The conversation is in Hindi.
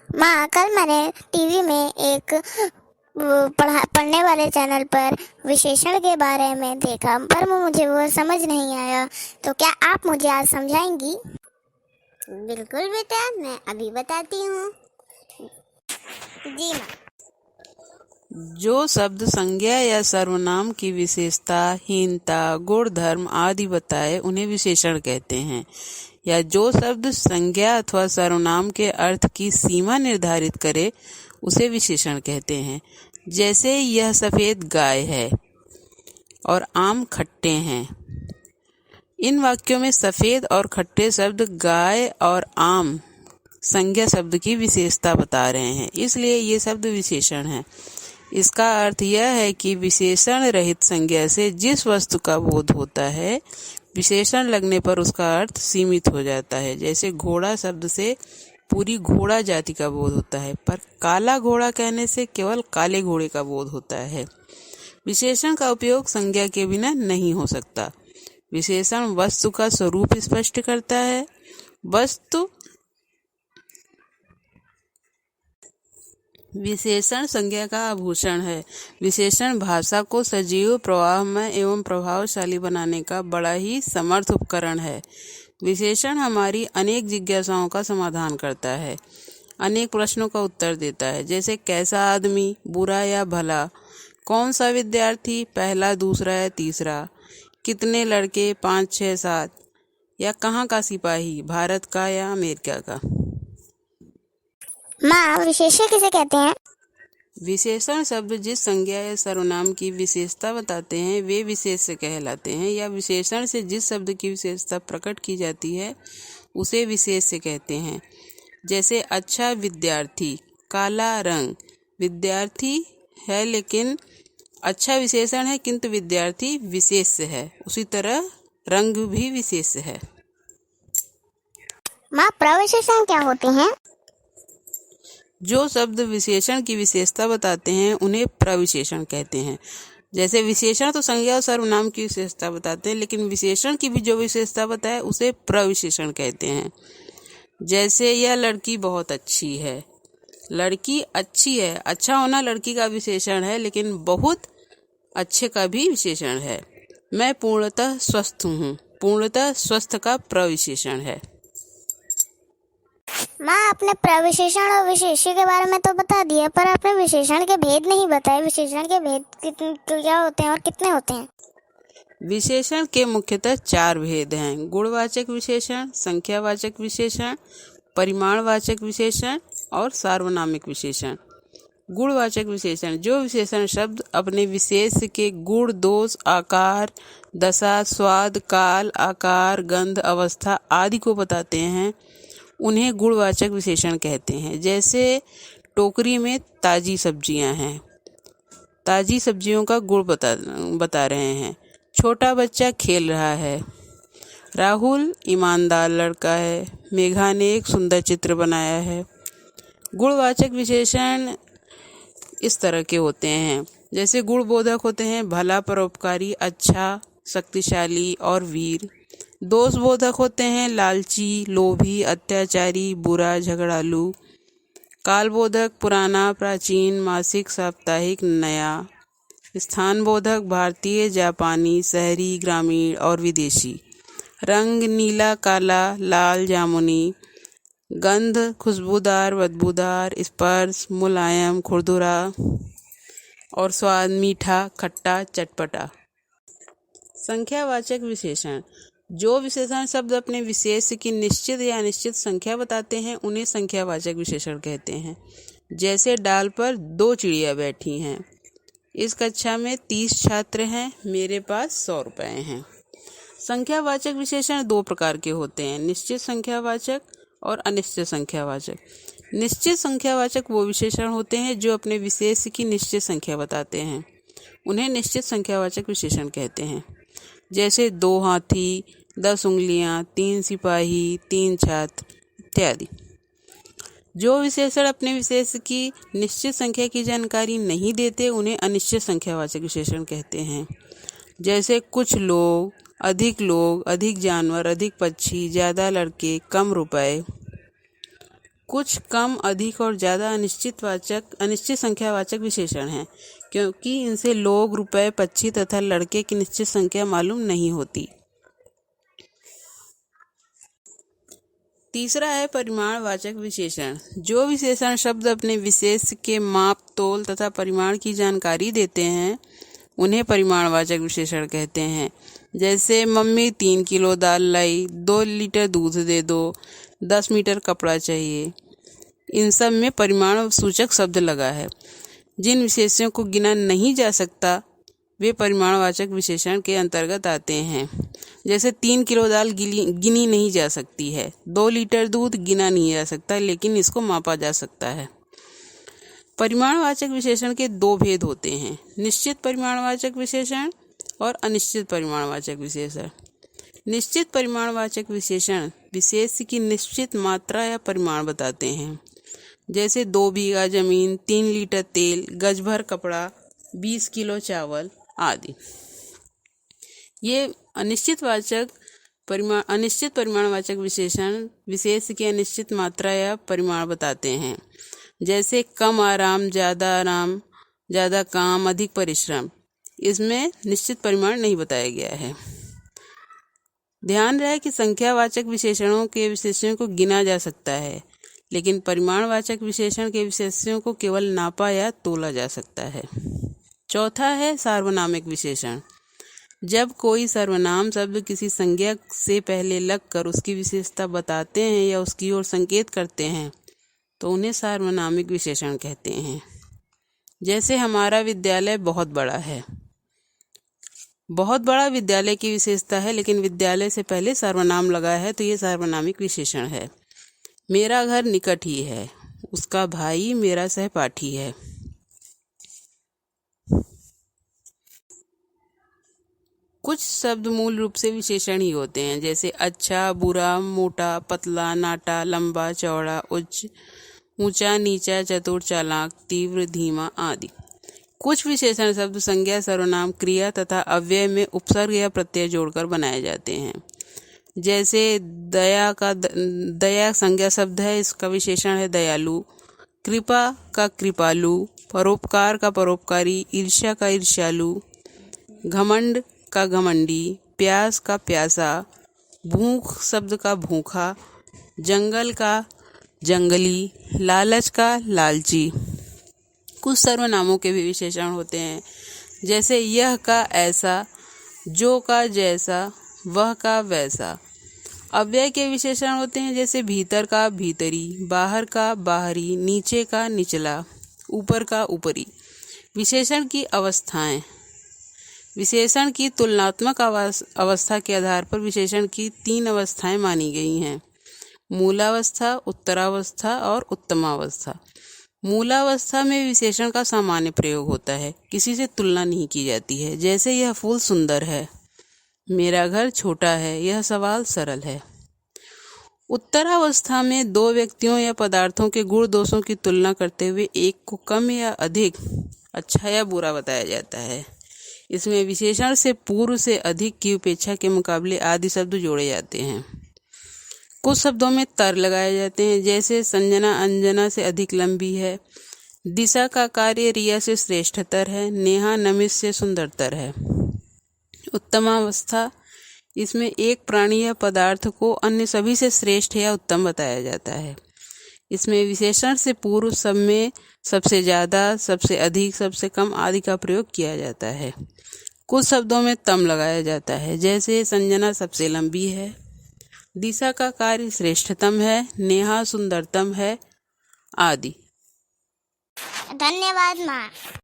माँ, कल मैंने टीवी में एक पढ़ने वाले चैनल पर विशेषण के बारे में देखा, पर मुझे वो समझ नहीं आया। तो क्या आप मुझे आज समझाएंगी? बिल्कुल बेटा, मैं अभी बताती हूँ। जी माँ। जो शब्द संज्ञा या सर्वनाम की विशेषता, हीनता, गुण, धर्म आदि बताए उन्हें विशेषण कहते हैं। या जो शब्द संज्ञा अथवा सर्वनाम के अर्थ की सीमा निर्धारित करे उसे विशेषण कहते हैं। जैसे यह सफेद गाय है और आम खट्टे हैं। इन वाक्यों में सफेद और खट्टे शब्द गाय और आम संज्ञा शब्द की विशेषता बता रहे हैं, इसलिए ये शब्द विशेषण है। इसका अर्थ यह है कि विशेषण रहित संज्ञा से जिस वस्तु का बोध होता है, विशेषण लगने पर उसका अर्थ सीमित हो जाता है। जैसे घोड़ा शब्द से पूरी घोड़ा जाति का बोध होता है, पर काला घोड़ा कहने से केवल काले घोड़े का बोध होता है। विशेषण का उपयोग संज्ञा के बिना नहीं हो सकता। विशेषण वस्तु का स्वरूप स्पष्ट करता है। विशेषण संज्ञा का आभूषण है। विशेषण भाषा को सजीव, प्रवाहमय एवं प्रभावशाली बनाने का बड़ा ही समर्थ उपकरण है। विशेषण हमारी अनेक जिज्ञासाओं का समाधान करता है, अनेक प्रश्नों का उत्तर देता है। जैसे कैसा आदमी, बुरा या भला, कौन सा विद्यार्थी, पहला, दूसरा या तीसरा, कितने लड़के, 5, 6, 7, या कहाँ का सिपाही, भारत का या अमेरिका का। माँ, विशेष्य किसे कहते हैं? विशेषण शब्द जिस संज्ञा या सर्वनाम की विशेषता बताते हैं वे विशेष्य कहलाते हैं। या विशेषण से जिस शब्द की विशेषता प्रकट की जाती है उसे विशेष्य कहते हैं। जैसे अच्छा विद्यार्थी, काला रंग। विद्यार्थी है लेकिन अच्छा विशेषण है, किंतु विद्यार्थी विशेष्य है। उसी तरह रंग भी विशेष्य है। माँ, प्रविशेषण क्या होते हैं? जो शब्द विशेषण की विशेषता बताते हैं उन्हें प्रविशेषण कहते हैं। जैसे विशेषण तो संज्ञा और सर्वनाम की विशेषता बताते हैं, लेकिन विशेषण की भी जो विशेषता बताए उसे प्रविशेषण कहते हैं। जैसे यह लड़की बहुत अच्छी है। लड़की अच्छी है, अच्छा होना लड़की का विशेषण है, लेकिन बहुत अच्छे का भी विशेषण है। मैं पूर्णतः स्वस्थ हूँ। पूर्णतः स्वस्थ का प्रविशेषण है। माँ, आपने प्रविशेषण और विशेष्य के बारे में तो बता दिया, पर आपने विशेषण के भेद नहीं बताए। विशेषण के भेद क्या होते हैं और कितने होते हैं? विशेषण के मुख्यतः 4 भेद हैं: गुणवाचक विशेषण, संख्यावाचक विशेषण, परिमाणवाचक विशेषण और सार्वनामिक विशेषण। गुणवाचक विशेषण: जो विशेषण शब्द अपने विशेष के गुण, दोष, आकार, दशा, स्वाद, काल, आकार, गंध, अवस्था आदि को बताते हैं उन्हें गुणवाचक विशेषण कहते हैं। जैसे टोकरी में ताजी सब्जियां हैं, ताजी सब्जियों का गुण बता रहे हैं। छोटा बच्चा खेल रहा है। राहुल ईमानदार लड़का है। मेघा ने एक सुंदर चित्र बनाया है। गुणवाचक विशेषण इस तरह के होते हैं। जैसे गुणबोधक होते हैं भला, परोपकारी, अच्छा, शक्तिशाली और वीर। दोषबोधक होते हैं लालची, लोभी, अत्याचारी, बुरा, झगड़ालू। कालबोधक पुराना, प्राचीन, मासिक, साप्ताहिक, नया। स्थानबोधक भारतीय, जापानी, शहरी, ग्रामीण और विदेशी। रंग नीला, काला, लाल, जामुनी। गंध खुशबूदार, बदबूदार। स्पर्श मुलायम, खुरदुरा। और स्वाद मीठा, खट्टा, चटपटा। संख्यावाचक विशेषण: जो विशेषण शब्द अपने विशेष की निश्चित या अनिश्चित संख्या बताते हैं उन्हें संख्यावाचक विशेषण कहते हैं। जैसे डाल पर 2 चिड़िया बैठी हैं। इस कक्षा में 30 छात्र हैं। मेरे पास 100 रुपए हैं। संख्यावाचक विशेषण 2 प्रकार के होते हैं: निश्चित संख्यावाचक और अनिश्चित संख्यावाचक। निश्चित संख्यावाचक वो विशेषण होते हैं जो अपने विशेष की निश्चित संख्या बताते हैं, उन्हें निश्चित संख्यावाचक विशेषण कहते हैं। जैसे 2 हाथी, 10 उंगलियां, 3 सिपाही, 3 छात्र इत्यादि। जो विशेषण अपने विशेष की निश्चित संख्या की जानकारी नहीं देते उन्हें अनिश्चित संख्यावाचक विशेषण कहते हैं। जैसे कुछ लोग, अधिक जानवर, अधिक पक्षी, ज़्यादा लड़के, कम रुपए। कुछ कम, अधिक और ज़्यादा अनिश्चित संख्यावाचक विशेषण हैं, क्योंकि इनसे लोग, रुपए, पक्षी तथा लड़के की निश्चित संख्या मालूम नहीं होती। तीसरा है परिमाणवाचक विशेषण। जो विशेषण शब्द अपने विशेष के माप, तोल तथा परिमाण की जानकारी देते हैं उन्हें परिमाणवाचक विशेषण कहते हैं। जैसे मम्मी 3 किलो दाल लाई, 2 लीटर दूध दे दो, 10 मीटर कपड़ा चाहिए। इन सब में परिमाण सूचक शब्द लगा है। जिन विशेषणों को गिना नहीं जा सकता वे परिमाणवाचक विशेषण के अंतर्गत आते हैं। जैसे 3 किलो दाल गिनी नहीं जा सकती है, 2 लीटर दूध गिना नहीं जा सकता, लेकिन इसको मापा जा सकता है। परिमाणवाचक विशेषण के 2 भेद होते हैं, निश्चित परिमाणवाचक विशेषण और अनिश्चित परिमाणवाचक विशेषण। निश्चित परिमाणवाचक विशेषण विशेष की निश्चित मात्रा या परिमाण बताते हैं। जैसे 2 बीघा जमीन, 3 लीटर तेल, गज भर कपड़ा, 20 किलो चावल आदि। ये अनिश्चित परिमाणवाचक विशेषण विशेष की अनिश्चित मात्रा या परिमाण बताते हैं। जैसे कम आराम, ज़्यादा काम, अधिक परिश्रम। इसमें निश्चित परिमाण नहीं बताया गया है। ध्यान रहे कि संख्यावाचक विशेषणों के विशेषणों को गिना जा सकता है, लेकिन परिमाणवाचक विशेषण के विशेषणों को केवल नापा या तोला जा सकता है। चौथा है सार्वनामिक विशेषण। जब कोई सर्वनाम शब्द किसी संज्ञा से पहले लगकर उसकी विशेषता बताते हैं या उसकी ओर संकेत करते हैं तो उन्हें सार्वनामिक विशेषण कहते हैं। जैसे हमारा विद्यालय बहुत बड़ा है। बहुत बड़ा विद्यालय की विशेषता है, लेकिन विद्यालय से पहले सर्वनाम लगा है तो ये सार्वनामिक विशेषण है। मेरा घर निकट ही है, उसका भाई मेरा सहपाठी है। कुछ शब्द मूल रूप से विशेषण ही होते हैं, जैसे अच्छा, बुरा, मोटा, पतला, नाटा, लंबा, चौड़ा, उच्च, ऊंचा, नीचा, चतुर, चालाक, तीव्र, धीमा आदि। कुछ विशेषण शब्द संज्ञा, सर्वनाम, क्रिया तथा अव्यय में उपसर्ग या प्रत्यय जोड़कर बनाए जाते हैं। जैसे दया संज्ञा शब्द है, इसका विशेषण है दयालु। कृपा का कृपालु, परोपकार का परोपकारी, ईर्ष्या का ईर्ष्यालु, घमंड का घमंडी, प्यास का प्यासा, भूख शब्द का भूखा, जंगल का जंगली, लालच का लालची। कुछ सर्वनामों के भी विशेषण होते हैं, जैसे यह का ऐसा, जो का जैसा, वह का वैसा। अव्यय के विशेषण होते हैं, जैसे भीतर का भीतरी, बाहर का बाहरी, नीचे का निचला, ऊपर का ऊपरी। विशेषण की अवस्थाएं। विशेषण की तुलनात्मक अवस्था के आधार पर विशेषण की 3 अवस्थाएं मानी गई हैं, मूलावस्था, उत्तरावस्था और उत्तमावस्था। मूलावस्था में विशेषण का सामान्य प्रयोग होता है, किसी से तुलना नहीं की जाती है। जैसे यह फूल सुंदर है, मेरा घर छोटा है, यह सवाल सरल है। उत्तरावस्था में 2 व्यक्तियों या पदार्थों के गुण दोषों की तुलना करते हुए एक को कम या अधिक, अच्छा या बुरा बताया जाता है। इसमें विशेषण से पूर्व से अधिक की उपेक्षा के मुकाबले आदि शब्द जोड़े जाते हैं। कुछ शब्दों में तर लगाए जाते हैं, जैसे संजना अंजना से अधिक लंबी है, दिशा का कार्य रिया से श्रेष्ठतर है, नेहा नमित से सुंदरतर है। उत्तमावस्था, इसमें एक प्राणी या पदार्थ को अन्य सभी से श्रेष्ठ या उत्तम बताया जाता है। इसमें विशेषण से पूर्व सब में सबसे ज़्यादा, सबसे अधिक, सबसे कम आदि का प्रयोग किया जाता है। कुछ शब्दों में तम लगाया जाता है, जैसे संजना सबसे लंबी है, दिशा का कार्य श्रेष्ठतम है, नेहा सुंदरतम है आदि। धन्यवाद माँ।